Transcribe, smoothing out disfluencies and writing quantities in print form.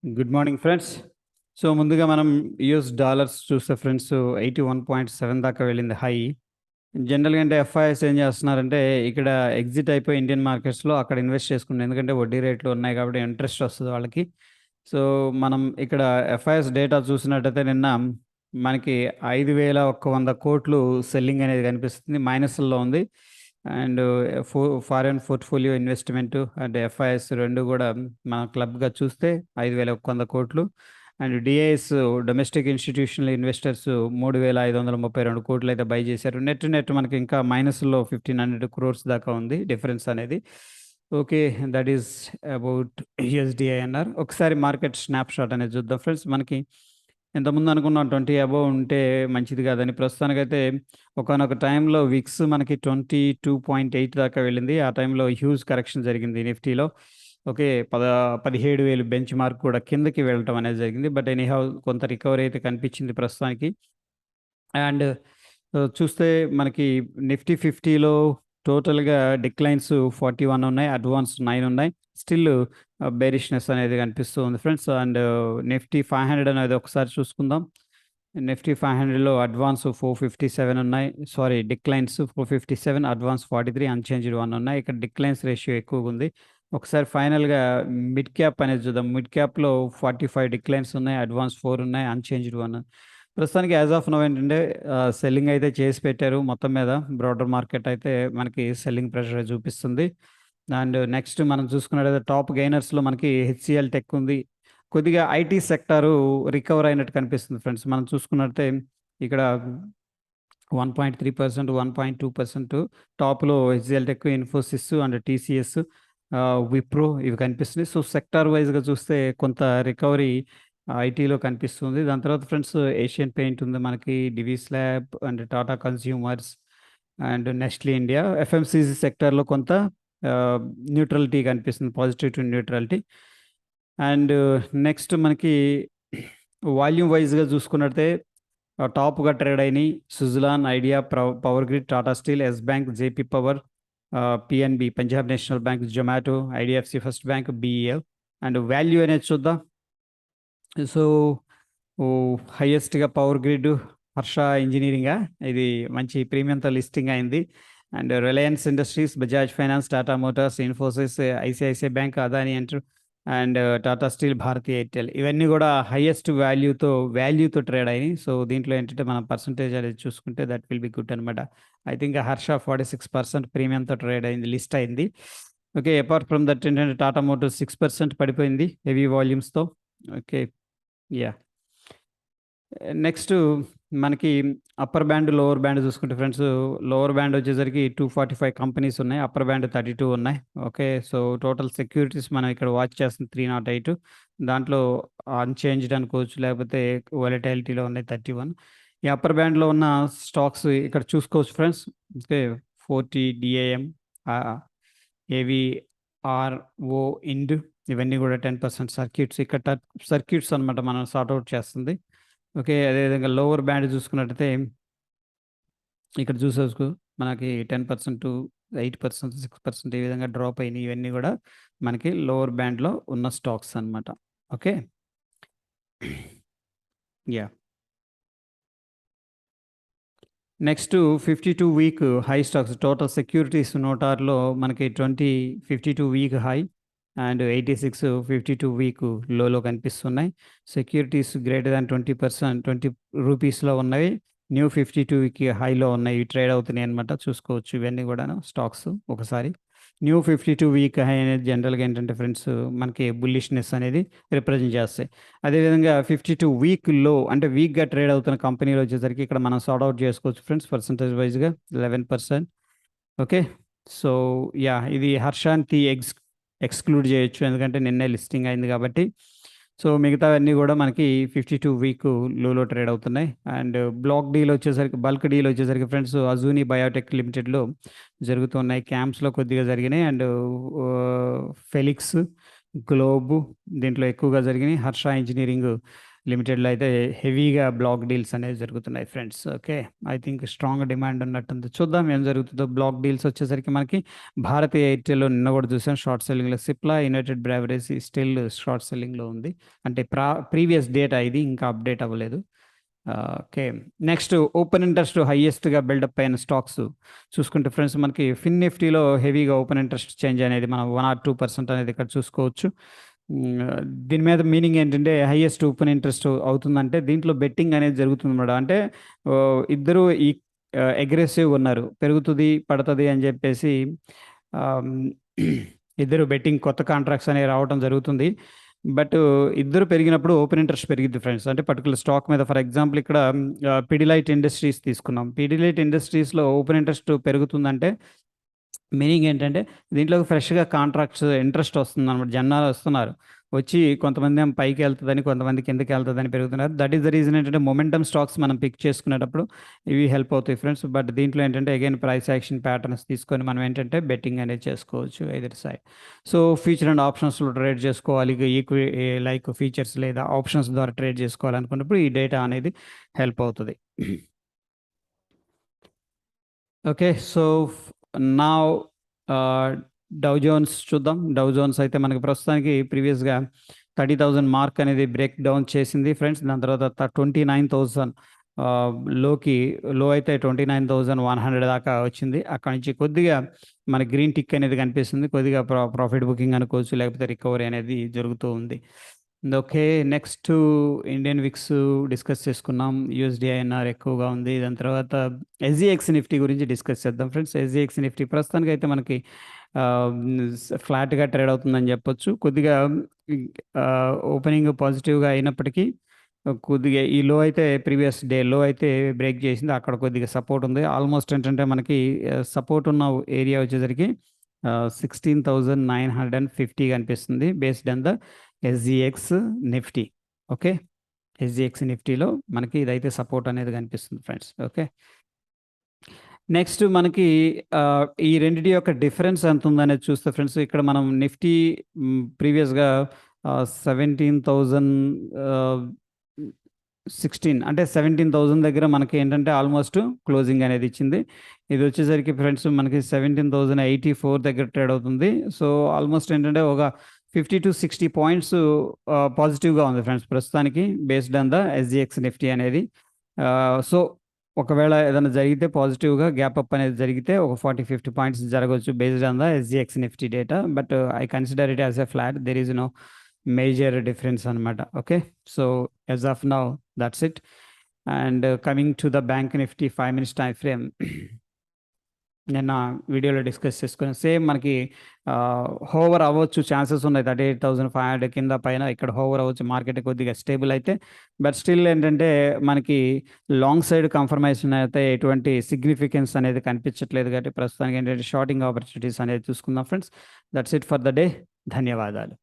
Good morning friends. So ముందుగా మనం US dollars చూస్తే ఫ్రెండ్స్ 81.7 దాకా వెళ్ళింది హై. జనరల్గా అంటే ఎఫ్ఐఎస్ ఏం చేస్తున్నారంటే ఇక్కడ ఎగ్జిట్ అయిపోయి ఇండియన్ మార్కెట్స్లో అక్కడ ఇన్వెస్ట్ చేసుకుంటారు, ఎందుకంటే వడ్డీ రేట్లు ఉన్నాయి కాబట్టి ఇంట్రెస్ట్ వస్తుంది వాళ్ళకి. సో మనం ఇక్కడ ఎఫ్ఐఎస్ డేటా చూసినట్టయితే నిన్న మనకి 5,100 కోట్లు సెల్లింగ్ అనేది కనిపిస్తుంది, మైనస్లో ఉంది. And foreign portfolio investment and FIs రెండు కూడా మన క్లబ్గా చూస్తే 5,100 కోట్లు. And DIs domestic institutional investors 3,532 కోట్లు అయితే బై చేశారు. నెట్ మనకి ఇంకా మైనస్లో 1,500 crores దాకా ఉంది డిఫరెన్స్ అనేది. ఓకే, దట్ ఈస్ అబౌట్ యుఎస్డిఐ అన్నారు. ఒకసారి మార్కెట్ స్నాప్ షాట్ అనేది చూద్దాం ఫ్రెండ్స్. మనకి ఇంతకుముందు అనుకున్నాం 20 అబోవ్ ఉంటే మంచిది కాదని. ప్రస్తుతానికైతే ఒకనొక టైంలో విక్స్ మనకి 22.8 దాకా వెళ్ళింది. ఆ టైంలో హ్యూజ్ కరెక్షన్ జరిగింది నిఫ్టీలో. ఓకే, 17,000 బెంచ్ మార్క్ కూడా కిందకి వెళ్ళటం అనేది జరిగింది. బట్ ఎనీహౌ కొంత రికవరీ అయితే కనిపించింది ప్రస్తుతానికి. అండ్ చూస్తే మనకి నిఫ్టీ 50లో టోటల్గా డిక్లైన్స్ 41 ఉన్నాయి, అడ్వాన్స్ 9 ఉన్నాయి. స్టిల్ బేరిష్నెస్ అనేది కనిపిస్తూ ఉంది ఫ్రెండ్స్. అండ్ నిఫ్టీ 500 అనేది ఒకసారి చూసుకుందాం. నిఫ్టీ 500లో అడ్వాన్స్ 457 ఉన్నాయి, సారీ డిక్లైన్స్ 457, అడ్వాన్స్ 43, అన్చేంజ్డ్ 1 ఉన్నాయి. ఇక్కడ డిక్లైన్స్ రేషియో ఎక్కువగా ఉంది. ఒకసారి ఫైనల్గా మిడ్ క్యాప్ అనేది చూద్దాం. మిడ్ క్యాప్లో 45 డిక్లైన్స్ ఉన్నాయి, అడ్వాన్స్ 4 ఉన్నాయి, అన్చేంజ్డ్ 1. ప్రస్తుతానికి యాజ్ ఆఫ్ నో ఏంటంటే సెల్లింగ్ అయితే చేసి పెట్టారు. మొత్తం మీద బ్రాడర్ మార్కెట్ అయితే మనకి సెల్లింగ్ ప్రెషర్ చూపిస్తుంది. అండ్ నెక్స్ట్ మనం చూసుకున్నట్లయితే టాప్ గెయినర్స్లో మనకి హెచ్సిఎల్ టెక్ ఉంది. కొద్దిగా ఐటీ సెక్టారు రికవర్ అయినట్టు కనిపిస్తుంది ఫ్రెండ్స్. మనం చూసుకున్నట్లయితే ఇక్కడ 1.3%, 1.2% టాప్లో HCl tech, Infosys and TCS, Wipro ఇవి కనిపిస్తున్నాయి. సో సెక్టార్ వైజ్గా చూస్తే కొంత రికవరీ ఐటీలో కనిపిస్తుంది. దాని తర్వాత ఫ్రెండ్స్ ఏషియన్ పెయింట్ ఉంది మనకి, Divi's lab and Tata consumers and Nestle India. FMCG సెక్టార్లో కొంత న్యూట్రలిటీ కనిపిస్తుంది, positive to neutrality. And next మనకి వాల్యూమ్ వైజ్గా చూసుకున్నట్టే టాప్గా ట్రేడ్ అయినాయి Suzlon, Idea, power grid, Tata steel, Yes bank, JP power, PNB Punjab national bank, Zomato, IDFC first bank, BEL. And value అనేది చూద్దాం. సో హైయెస్ట్గా పవర్ గ్రిడ్, హర్ష ఇంజనీరింగా, ఇది మంచి ప్రీమియంతో లిస్టింగ్ అయింది. And Reliance industries, Bajaj finance, Tata Motors, Infosys, ICICI bank, Adani enter and Tata steel, Bharti Airtel ఇవన్నీ కూడా హైయెస్ట్ వాల్యూతో ట్రేడ్ అయినాయి. సో దీంట్లో ఏంటంటే మనం పర్సంటేజ్ అనేది చూసుకుంటే దట్ విల్ బి గుడ్ అనమాట. ఐ థింక్ హర్ష 46% ప్రీమియంతో ట్రేడ్ అయింది, లిస్ట్ అయింది. ఓకే, అపార్ట్ ఫ్రమ్ దట్ ఏంటంటే టాటా మోటార్స్ 6% పడిపోయింది హెవీ వాల్యూమ్స్తో. Okay, yeah. నెక్స్ట్ మనకి అప్పర్ బ్యాండ్, లోవర్ బ్యాండ్ చూసుకుంటే ఫ్రెండ్స్, లోవర్ బ్యాండ్ వచ్చేసరికి 245 కంపెనీస్ ఉన్నాయి, అప్పర్ బ్యాండ్ 32 ఉన్నాయి. ఓకే, సో టోటల్ సెక్యూరిటీస్ మనం ఇక్కడ వాచ్ చేస్తుంది 308. దాంట్లో అన్చేంజ్డ్ అనుకోవచ్చు, లేకపోతే వాలటైలిటీలో ఉన్నాయి 31. ఈ అప్పర్ బ్యాండ్లో ఉన్న స్టాక్స్ ఇక్కడ చూసుకోవచ్చు ఫ్రెండ్స్. ఓకే, 40 డిఏఎం, ఏవిఆర్ఓ ఇండ్, ఇవన్నీ కూడా 10% సర్క్యూట్స్. ఇక్కడ సర్క్యూట్స్ అనమాట మనం సార్ట్అవుట్ చేస్తుంది. ఓకే, అదేవిధంగా లోవర్ బ్యాండ్ చూసుకున్నట్టయితే ఇక్కడ చూసేసుకో మనకి 10%, 8%, 6% ఈ విధంగా డ్రాప్ అయినాయి. ఇవన్నీ కూడా మనకి లోవర్ బ్యాండ్లో ఉన్న స్టాక్స్ అనమాట. Okay, yeah. Next 52 week high stocks, total securities నోటార్లో మనకి 52 వీక్ హై అండ్ 86 52 వీక్ లోలో కనిపిస్తున్నాయి. సెక్యూరిటీస్ గ్రేటర్ దాన్ 20%, 20 రూపీస్లో ఉన్నవి, న్యూ 52 వీక్ హైలో ఉన్నాయి, ట్రేడ్ అవుతున్నాయి అనమాట. చూసుకోవచ్చు ఇవన్నీ కూడా స్టాక్స్. ఒకసారి న్యూ 52 వీక్ హై అనేది జనరల్గా ఏంటంటే ఫ్రెండ్స్ మనకి బుల్లిష్నెస్ అనేది రిప్రజెంట్ చేస్తాయి. అదేవిధంగా 52 వీక్ లో అంటే వీక్గా ట్రేడ్ అవుతున్న కంపెనీలు వచ్చేసరికి ఇక్కడ మనం సార్ట్ అవుట్ చేసుకోవచ్చు ఫ్రెండ్స్, పర్సంటేజ్ వైజ్గా 11%. ఓకే, సో యా, ఇది హర్షాంతి ఎక్స్క్లూడ్ చేయొచ్చు, ఎందుకంటే నిన్నే లిస్టింగ్ అయింది కాబట్టి. సో మిగతావన్నీ కూడా మనకి 52 వీక్ లోలో ట్రేడ్ అవుతున్నాయి. అండ్ బ్లాక్ డీల్ వచ్చేసరికి, బల్క్ డీల్ వచ్చేసరికి ఫ్రెండ్స్ అజూని బయోటెక్ లిమిటెడ్లో జరుగుతున్నాయి, క్యాంప్స్లో కొద్దిగా జరిగినాయి. అండ్ ఫెలిక్స్, గ్లోబ్ దీంట్లో ఎక్కువగా జరిగినాయి. హర్ష ఇంజనీరింగ్ లిమిటెడ్లో అయితే హెవీగా బ్లాక్ డీల్స్ అనేవి జరుగుతున్నాయి friends. Okay, I think strong demand ఉన్నట్టుంది. చూద్దాం ఏం జరుగుతుందో. బ్లాక్ డీల్స్ వచ్చేసరికి మనకి భారతీయ ఎయిర్టెల్ నిన్న కూడా చూసాం షార్ట్ సెల్లింగ్లో. Cipla, united breweries still short సెల్లింగ్లో ఉంది. అంటే ప్రీవియస్ డేటా ఇది, ఇంకా అప్డేట్ అవ్వలేదు. ఓకే, నెక్స్ట్ ఓపెన్ ఇంట్రెస్ట్ హైయెస్ట్గా బిల్డప్ అయిన స్టాక్స్ చూసుకుంటే ఫ్రెండ్స్, మనకి ఫిన్ నిఫ్టీలో హెవీగా ఓపెన్ ఇంట్రెస్ట్ చేంజ్ అనేది మనం 1 or 2% అనేది ఇక్కడ చూసుకోవచ్చు. దీని మీద మీనింగ్ ఏంటంటే హైయెస్ట్ ఓపెన్ ఇంట్రెస్ట్ అవుతుందంటే దీంట్లో బెట్టింగ్ అనేది జరుగుతుంది అన్నమాట. అంటే ఇద్దరు ఈ అగ్రెసివ్ ఉన్నారు, పెరుగుతుంది పడుతుంది అని చెప్పేసి ఆమ్, ఇద్దరు బెట్టింగ్ కొత్త కాంట్రాక్ట్స్ అనేవి రావడం జరుగుతుంది. బట్ ఇద్దరు పెరిగినప్పుడు ఓపెన్ ఇంట్రెస్ట్ పెరిగింది ఫ్రెండ్స్. అంటే పర్టికులర్ స్టాక్ మీద, ఫర్ ఎగ్జాంపుల్ ఇక్కడ పిడిలైట్ ఇండస్ట్రీస్ తీసుకున్నాం. పిడిలైట్ ఇండస్ట్రీస్లో ఓపెన్ ఇంట్రెస్ట్ పెరుగుతుందంటే మీనింగ్ ఏంటంటే దీంట్లో ఫ్రెష్గా కాంట్రాక్ట్స్ ఇంట్రెస్ట్ వస్తుంది అనమాట. జనాలు వస్తున్నారు, వచ్చి కొంతమంది ఏమో పైకి వెళ్తుందని, కొంతమంది కిందకి వెళ్తుందని పెరుగుతున్నారు. దట్ ఈస్ ద రీజన్ ఏంటంటే మొమెంటమ్ స్టాక్స్ మనం పిక్ చేసుకునేటప్పుడు ఇవి హెల్ప్ అవుతాయి ఫ్రెండ్స్. బట్ దీంట్లో ఏంటంటే అగైన్ ప్రైస్ యాక్షన్ ప్యాటర్న్స్ తీసుకొని మనం ఏంటంటే బెట్టింగ్ అనేది చేసుకోవచ్చు ఎదురు సైడ్. సో ఫ్యూచర్ అండ్ ఆప్షన్స్లో ట్రేడ్ చేసుకోవాలి, లైక్ ఫీచర్స్ లేదా ఆప్షన్స్ ద్వారా ట్రేడ్ చేసుకోవాలనుకున్నప్పుడు ఈ డేటా అనేది హెల్ప్ అవుతుంది. ఓకే, సో నా డౌ జోన్స్ చూద్దాం. డౌ జోన్స్ అయితే మనకి ప్రస్తుతానికి ప్రీవియస్గా 30,000 మార్క్ అనేది బ్రేక్ డౌన్ చేసింది ఫ్రెండ్స్. దాని తర్వాత 29,000 లో అయితే 29,100 దాకా వచ్చింది. అక్కడ నుంచి కొద్దిగా మన గ్రీన్ టిక్ అనేది కనిపిస్తుంది, కొద్దిగా ప్రాఫిట్ బుకింగ్ అనుకోవచ్చు, లేకపోతే రికవరీ అనేది జరుగుతూ ఉంది. Okay, next Indian VIX discuss చేసుకున్నాం. యూఎస్డిఐఎన్ఆర్ ఎక్కువగా ఉంది. దాని తర్వాత ఎస్జిఎక్స్ నిఫ్టీ గురించి డిస్కస్ చేద్దాం ఫ్రెండ్స్. ఎస్జిఎక్స్ నిఫ్టీ ప్రస్తుతానికి అయితే మనకి ఫ్లాట్గా ట్రేడ్ అవుతుందని చెప్పొచ్చు. కొద్దిగా ఓపెనింగ్ పాజిటివ్గా అయినప్పటికీ కొద్దిగా ఈ లో అయితే ప్రీవియస్ డే లో అయితే బ్రేక్ చేసింది, అక్కడ కొద్దిగా సపోర్ట్ ఉంది. ఆల్మోస్ట్ ఏంటంటే మనకి సపోర్ట్ ఉన్న ఏరియా వచ్చేసరికి 16,950 కనిపిస్తుంది based on the SGX Nifty. Okay, SGX నిఫ్టీలో మనకి ఇదైతే సపోర్ట్ అనేది కనిపిస్తుంది ఫ్రెండ్స్. ఓకే, నెక్స్ట్ మనకి ఈ రెండిటి యొక్క డిఫరెన్స్ ఎంత ఉందనేది చూస్తే ఫ్రెండ్స్, ఇక్కడ మనం నిఫ్టీ ప్రీవియస్గా 17,016 అంటే 17,000 దగ్గర మనకి ఏంటంటే ఆల్మోస్ట్ క్లోజింగ్ అనేది ఇచ్చింది. ఇది వచ్చేసరికి ఫ్రెండ్స్ మనకి 17,084 దగ్గర ట్రేడ్ అవుతుంది. సో ఆల్మోస్ట్ ఏంటంటే ఒక 50 to 60 పాయింట్స్ పాజిటివ్గా ఉంది ఫ్రెండ్స్ ప్రస్తుతానికి based on the SGX Nifty అనేది. సో ఒకవేళ ఏదైనా జరిగితే పాజిటివ్గా గ్యాప్ అప్ అనేది జరిగితే ఒక 40-50 పాయింట్స్ జరగవచ్చు based on the SGX Nifty data. But I consider it as a flat, there is no major difference అనమాట. Okay, so as of now that's it. And coming to the bank Nifty 5 minutes time frame, నిన్న వీడియోలో discuss చేసుకుని same మనకి hover అవ్వచ్చు, chances ఉన్నాయి. 38,500 కింద పైన ఇక్కడ హోవర్ అవ్వచ్చు, మార్కెట్ కొద్దిగా స్టేబుల్ అయితే. బట్ స్టిల్ ఏంటంటే మనకి లాంగ్ సైడ్ కన్ఫర్మేషన్ అయితే ఎటువంటి సిగ్నిఫికెన్స్ అనేది కనిపించట్లేదు. కాబట్టి ప్రస్తుతానికి ఏంటంటే షార్టింగ్ ఆపర్చునిటీస్ అనేది చూసుకుందాం friends. That's it for the day. ధన్యవాదాలు.